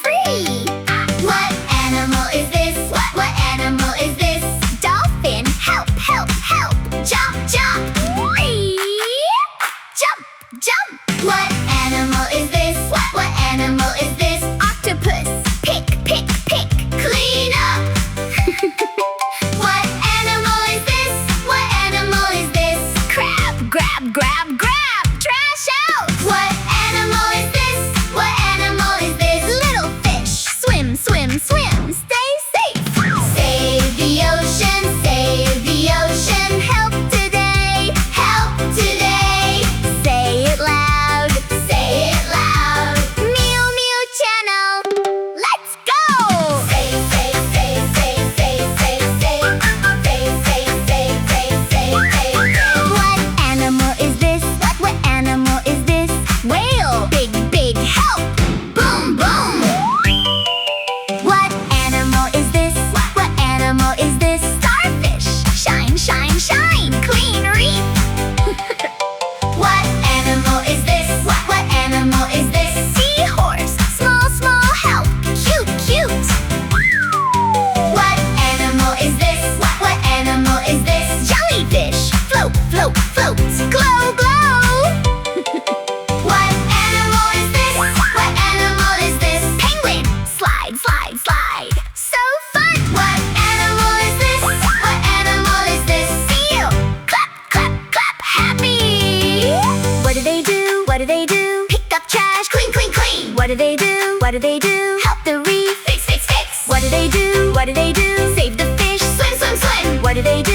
free. What animal is this? What animal is this? Dolphin, help, help, help. Jump, jump. Whee! Jump, jump. What animal is this? What animal is this? Octopus, pick, pick, pick. Clean up. What animal is this? What animal is this? Crab, grab, grab, grab. Trash out. What animal is this? What animal is this? Little fish, swim, swim, swim. Stay safe. Save the ocean, save the ocean. Help today, help today. Say it loud, say it loud. MIU MIU Channel, let's go! Save, save, save, save, save, save, save. Save, save, save, save, save, save, save. What animal is this? What animal is this? Whale, big, big help. Boom, boom. What animal is this? What animal is this? Starfish, shine, shine, shine. Clean reef. What animal is this? What animal is this? Seahorse, small, small help. Cute, cute. What animal is this? What animal is this? Jellyfish, float, float, float. Glow, glow. What animal is this? What animal is this? Penguin, slide, slide, slide. So fun. What animal is this? What animal is this? Seal, clap, clap, clap, happy. What do they do? What do they do? Pick up trash, clean, clean, clean. What do they do? What do they do? Help the reef, fix, fix, fix. What do they do? What do they do? Save the fish, swim, swim, swim. What do they do?